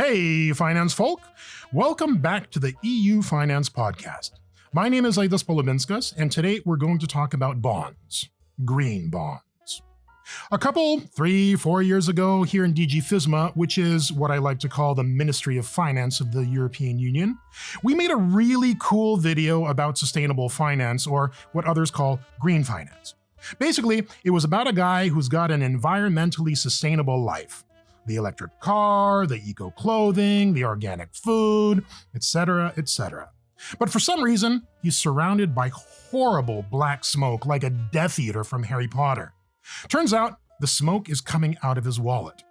Hey, finance folk! Welcome back to the EU Finance Podcast. My name is Aidas Palubinskas, and today we're going to talk about bonds. Green bonds. A couple, 3-4 years ago here in DG FISMA, which is what I like to call the Ministry of Finance of the European Union, we made a really cool video about sustainable finance, or what others call green finance. Basically, it was about a guy who's got an environmentally sustainable life. The electric car, the eco-clothing, the organic food, etc., etc. But for some reason, he's surrounded by horrible black smoke like a Death Eater from Harry Potter. Turns out, the smoke is coming out of his wallet.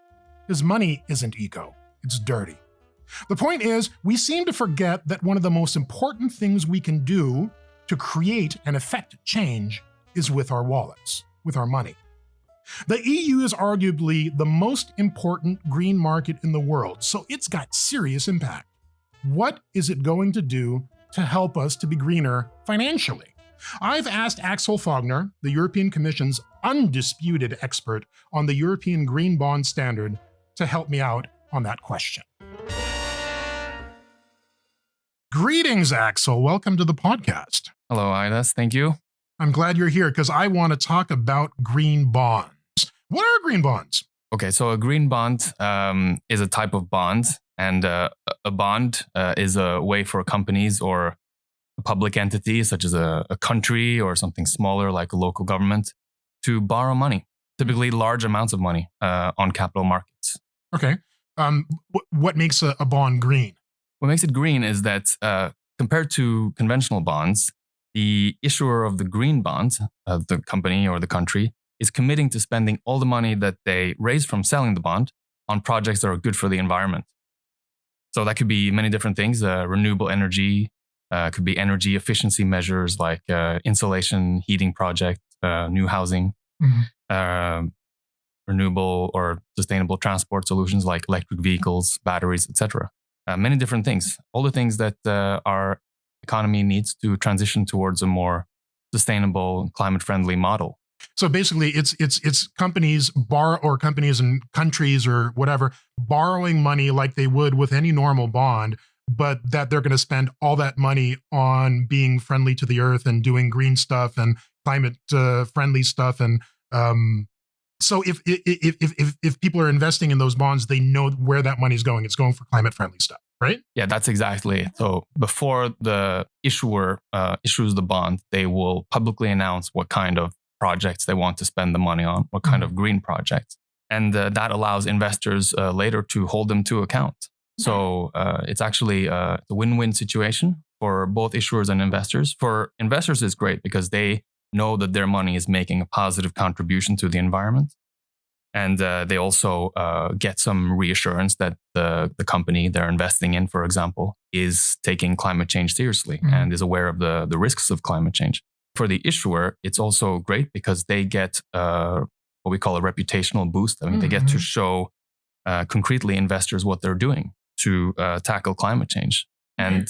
His money isn't eco, it's dirty. The point is, we seem to forget that one of the most important things we can do to create and affect change is with our wallets, with our money. The EU is arguably the most important green market in the world, so it's got serious impact. What is it going to do to help us to be greener financially? I've asked Axel Fougner, the European Commission's undisputed expert on the European Green Bond Standard, to help me out on that question. Greetings, Axel. Welcome to the podcast. Hello, Aidas. Thank you. I'm glad you're here because I want to talk about green bonds. What are green bonds? Okay, so a green bond is a type of bond, and a bond is a way for companies or a public entity, such as a country or something smaller like a local government, to borrow money, typically large amounts of money on capital markets. Okay. What makes a bond green? What makes it green is that compared to conventional bonds, the issuer of the green bond, the company or the country, is committing to spending all the money that they raise from selling the bond on projects that are good for the environment. So that could be many different things, renewable energy, could be energy efficiency measures like insulation, heating project, new housing, renewable or sustainable transport solutions like electric vehicles, batteries, etc. Many different things, all the things that our economy needs to transition towards a more sustainable, climate-friendly model. So basically, it's companies companies and countries or whatever borrowing money like they would with any normal bond, but that they're going to spend all that money on being friendly to the earth and doing green stuff and climate friendly stuff. And so if people are investing in those bonds, they know where that money is going. It's going for climate friendly stuff. Right? Yeah, that's exactly it. So before the issuer issues the bond, they will publicly announce what kind of projects they want to spend the money on, what kind of green projects. And that allows investors later to hold them to account. So it's actually a win-win situation for both issuers and investors. For investors, it's great because they know that their money is making a positive contribution to the environment. And they also get some reassurance that the company they're investing in, for example, is taking climate change seriously and is aware of the risks of climate change. For the issuer, it's also great because they get what we call a reputational boost. I mean, they get to show concretely investors what they're doing to tackle climate change. And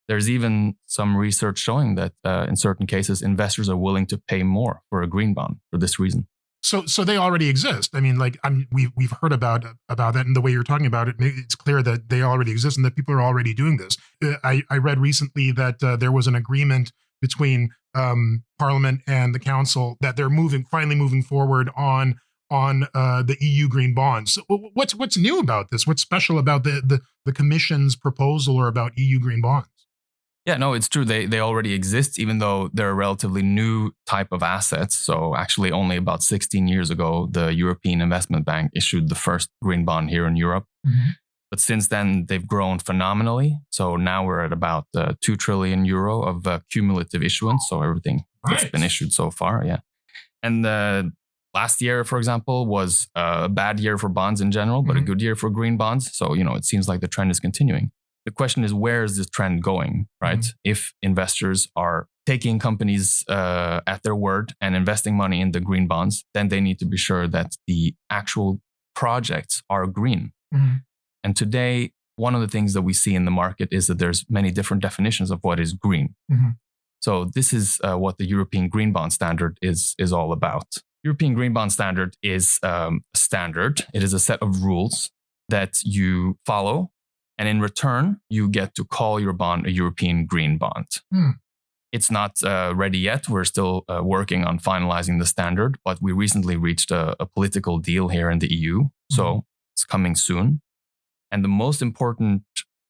there's even some research showing that in certain cases, investors are willing to pay more for a green bond for this reason. So they already exist. I mean, like we've heard about that, and the way you're talking about it, it's clear that they already exist and that people are already doing this. I read recently that there was an agreement between Parliament and the Council that they're finally moving forward on the EU green bonds. So what's new about this? What's special about the Commission's proposal or about EU green bonds? Yeah, no, it's true. They already exist, even though they're a relatively new type of assets. So actually only about 16 years ago, the European Investment Bank issued the first green bond here in Europe. But since then, they've grown phenomenally. So now we're at about 2 trillion euro of cumulative issuance. So everything that's been issued so far, yeah. And last year, for example, was a bad year for bonds in general, but a good year for green bonds. So, it seems like the trend is continuing. The question is, where is this trend going, right? If investors are taking companies at their word and investing money in the green bonds, then they need to be sure that the actual projects are green. And today, one of the things that we see in the market is that there's many different definitions of what is green. So this is what the European Green Bond Standard is all about. European Green Bond Standard is a standard. It is a set of rules that you follow. And in return, you get to call your bond a European green bond. It's not ready yet. We're still working on finalizing the standard, but we recently reached a political deal here in the EU. So it's coming soon. And the most important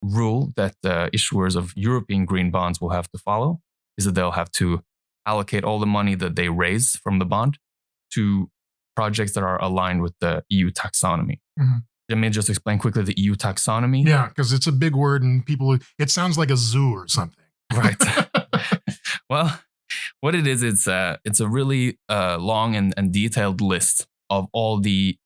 rule that issuers of European green bonds will have to follow is that they'll have to allocate all the money that they raise from the bond to projects that are aligned with the EU taxonomy. Let me just explain quickly the EU taxonomy. Yeah, because it's a big word and it sounds like a zoo or something. Right. Well, what it is, it's a really long and detailed list of all the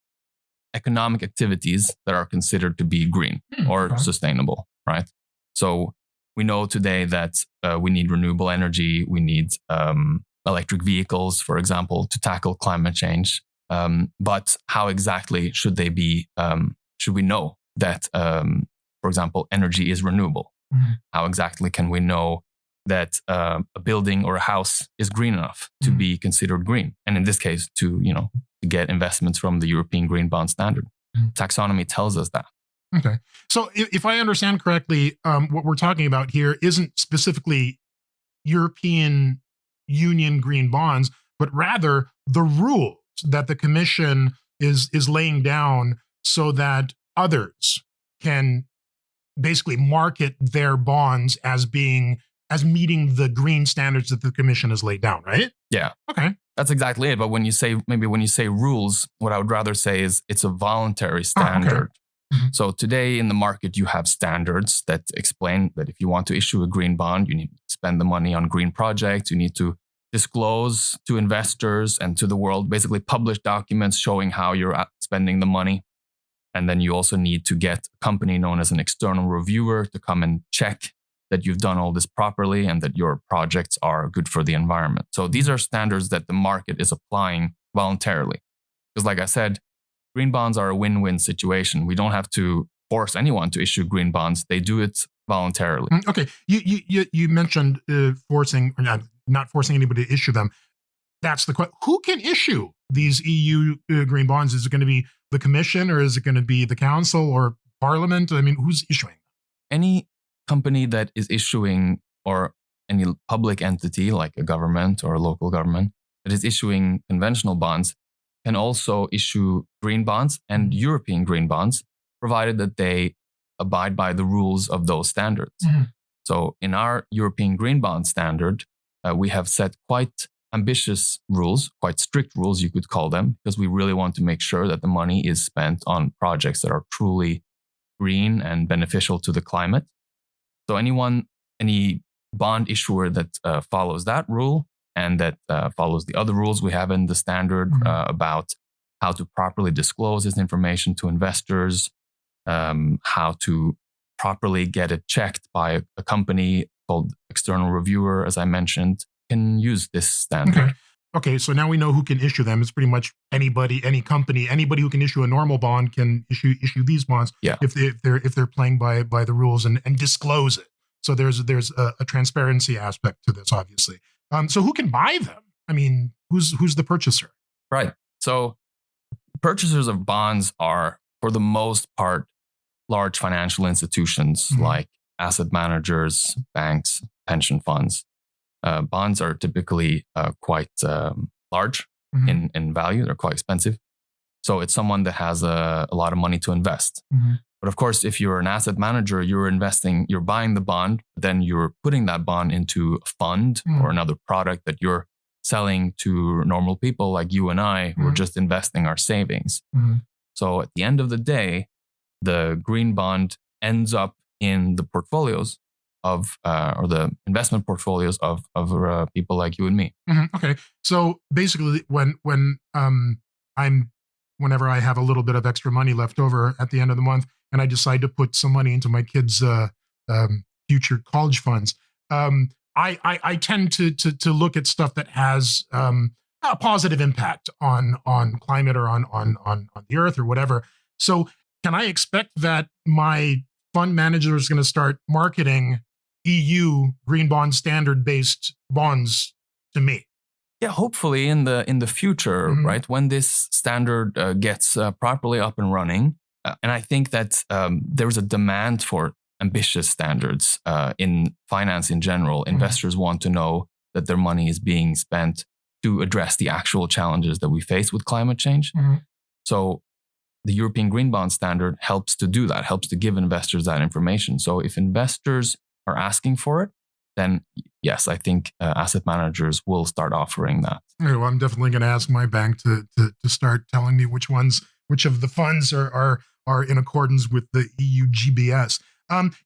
economic activities that are considered to be green or sustainable, right? So we know today that we need renewable energy, we need electric vehicles, for example, to tackle climate change. But how exactly should they be? Should we know that, for example, energy is renewable? How exactly can we know that a building or a house is green enough to be considered green? And in this case, to get investments from the European Green Bond Standard. Taxonomy tells us that. Okay. So if I understand correctly, what we're talking about here isn't specifically European Union green bonds, but rather the rules that the Commission is laying down so that others can basically market their bonds as meeting the green standards that the Commission has laid down, right? Yeah. Okay. That's exactly it. But when you say rules, what I would rather say is it's a voluntary standard. So today in the market, you have standards that explain that if you want to issue a green bond, you need to spend the money on green projects. You need to disclose to investors and to the world, basically publish documents showing how you're spending the money. And then you also need to get a company known as an external reviewer to come and check that you've done all this properly and that your projects are good for the environment. So these are standards that the market is applying voluntarily. Because like I said, green bonds are a win-win situation. We don't have to force anyone to issue green bonds. They do it voluntarily. Okay. You mentioned forcing, or not forcing anybody to issue them. That's the question. Who can issue these EU green bonds? Is it going to be the Commission, or is it going to be the Council or Parliament? I mean, who's issuing? Any company that is issuing, or any public entity like a government or a local government that is issuing conventional bonds can also issue green bonds and European green bonds, provided that they abide by the rules of those standards. So in our European green bond standard, we have set quite ambitious rules, quite strict rules, you could call them, because we really want to make sure that the money is spent on projects that are truly green and beneficial to the climate. So any bond issuer that follows that rule and that follows the other rules we have in the standard about how to properly disclose this information to investors, how to properly get it checked by a company called external reviewer, as I mentioned, can use this standard. Okay, so now we know who can issue them. It's pretty much anybody, any company, anybody who can issue a normal bond can issue these bonds if they're playing by the rules and disclose it. So there's a transparency aspect to this, obviously. So who can buy them? I mean, who's the purchaser? Right. So purchasers of bonds are, for the most part, large financial institutions like asset managers, banks, pension funds. Bonds are typically quite large in value. They're quite expensive. So it's someone that has a lot of money to invest. But of course, if you're an asset manager, you're buying the bond, then you're putting that bond into a fund or another product that you're selling to normal people like you and I, who are just investing our savings. So at the end of the day, the green bond ends up in the portfolios of, or the investment portfolios of people like you and me. Okay. So basically whenever I have a little bit of extra money left over at the end of the month, and I decide to put some money into my kids' future college funds, I tend to look at stuff that has a positive impact on climate or on the earth or whatever. So can I expect that my fund manager is going to start marketing EU green bond standard based bonds to me? Yeah, hopefully in the future, right? When this standard gets properly up and running, And I think that there's a demand for ambitious standards in finance in general. Investors want to know that their money is being spent to address the actual challenges that we face with climate change. So the European Green Bond Standard helps to do that, helps to give investors that information. So if investors are asking for it, then yes, I think asset managers will start offering that. Well, I'm definitely going to ask my bank to start telling me which of the funds are in accordance with the EUGBS.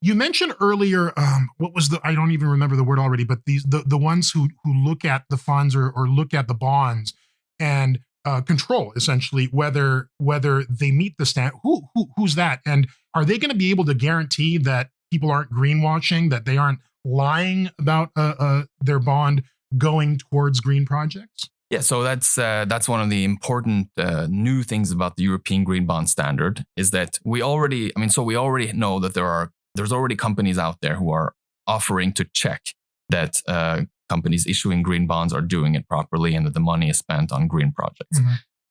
You mentioned earlier, what was I don't even remember the word already, but the ones who look at the funds or look at the bonds and control essentially whether they meet the standard. Who's that? And are they going to be able to guarantee that people aren't greenwashing, that they aren't lying about their bond going towards green projects? Yeah, so that's one of the important new things about the European Green Bond Standard is that we already know that there's already companies out there who are offering to check that companies issuing green bonds are doing it properly and that the money is spent on green projects.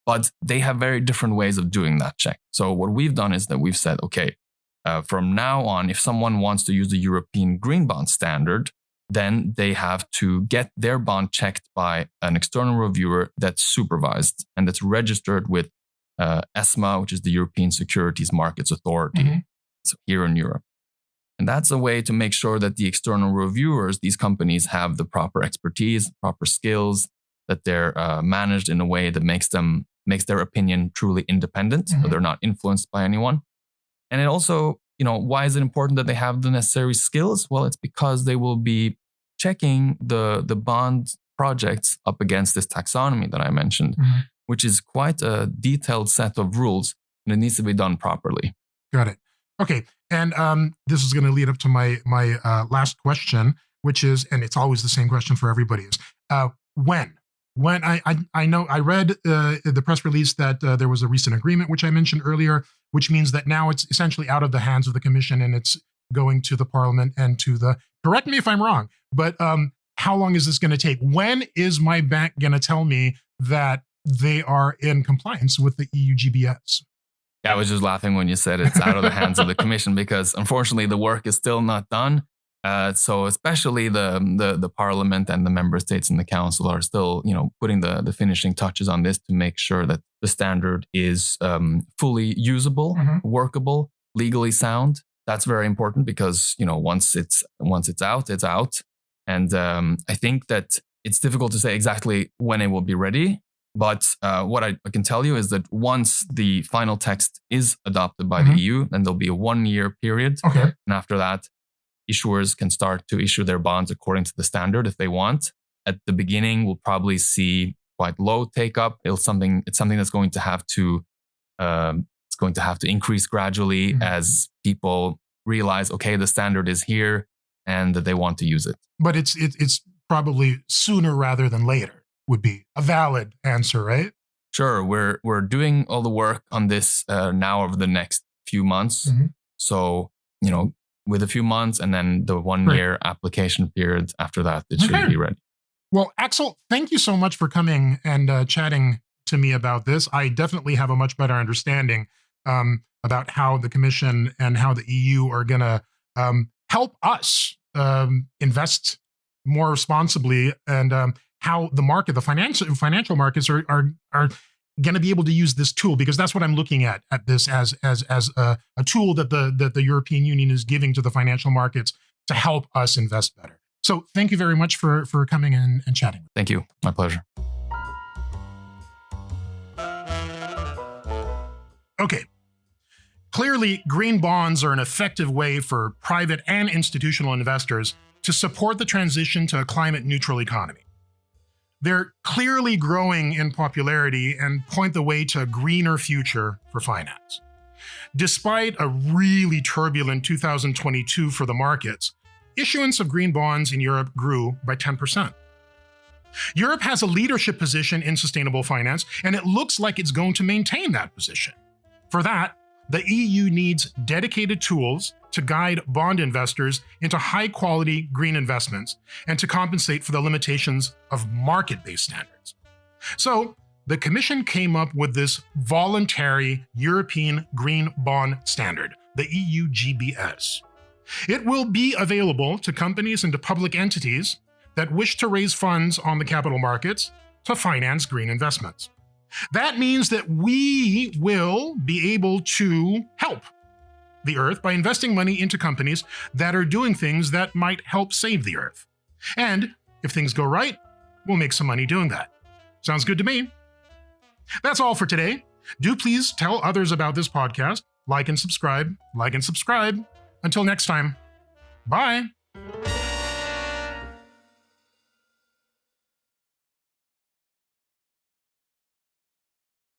But they have very different ways of doing that check. So what we've done is that we've said, okay, from now on, if someone wants to use the European Green Bond Standard, then they have to get their bond checked by an external reviewer that's supervised and that's registered with ESMA, which is the European Securities Markets Authority, so here in Europe. And that's a way to make sure that the external reviewers, these companies, have the proper expertise, proper skills, that they're managed in a way that makes their opinion truly independent, so they're not influenced by anyone. And it also, why is it important that they have the necessary skills? Well, it's because they will be checking the bond projects up against this taxonomy that I mentioned, which is quite a detailed set of rules, and it needs to be done properly. Got it. Okay. And this is going to lead up to my last question, which is, and it's always the same question for everybody, is when? When I know I read the press release that there was a recent agreement, which I mentioned earlier, which means that now it's essentially out of the hands of the Commission and it's going to the Parliament and to correct me if I'm wrong, but how long is this going to take? When is my bank going to tell me that they are in compliance with the EUGBS? Yeah, I was just laughing when you said it's out of the hands of the Commission because unfortunately the work is still not done. So especially the Parliament and the member states and the Council are still, putting the finishing touches on this to make sure that the standard is fully usable, workable, legally sound. That's very important because once it's out, it's out. And I think that it's difficult to say exactly when it will be ready. But what I can tell you is that once the final text is adopted by the EU, then there'll be a 1-year period. Okay. And after that, issuers can start to issue their bonds according to the standard if they want. At the beginning, we'll probably see quite low take up. It's something that's going to have to increase gradually as people realize, okay, the standard is here and that they want to use it. But it's probably sooner rather than later would be a valid answer, right? Sure. We're doing all the work on this now over the next few months. So, with a few months and then the 1-year application period after that, it should be ready. Well, Axel, thank you so much for coming and chatting to me about this. I definitely have a much better understanding about how the Commission and how the EU are going to help us invest more responsibly and how the market, the financial markets are going to be able to use this tool, because that's what I'm looking at this as a tool that the European Union is giving to the financial markets to help us invest better. So thank you very much for coming in and chatting. Thank you. My pleasure. Okay. Clearly, green bonds are an effective way for private and institutional investors to support the transition to a climate neutral economy. They're clearly growing in popularity and point the way to a greener future for finance. Despite a really turbulent 2022 for the markets, issuance of green bonds in Europe grew by 10%. Europe has a leadership position in sustainable finance, and it looks like it's going to maintain that position. For that, the EU needs dedicated tools to guide bond investors into high-quality green investments and to compensate for the limitations of market-based standards. So, the Commission came up with this voluntary European Green Bond Standard, the EUGBS. It will be available to companies and to public entities that wish to raise funds on the capital markets to finance green investments. That means that we will be able to help the Earth by investing money into companies that are doing things that might help save the Earth. And if things go right, we'll make some money doing that. Sounds good to me. That's all for today. Do please tell others about this podcast. Like and subscribe. Until next time, bye.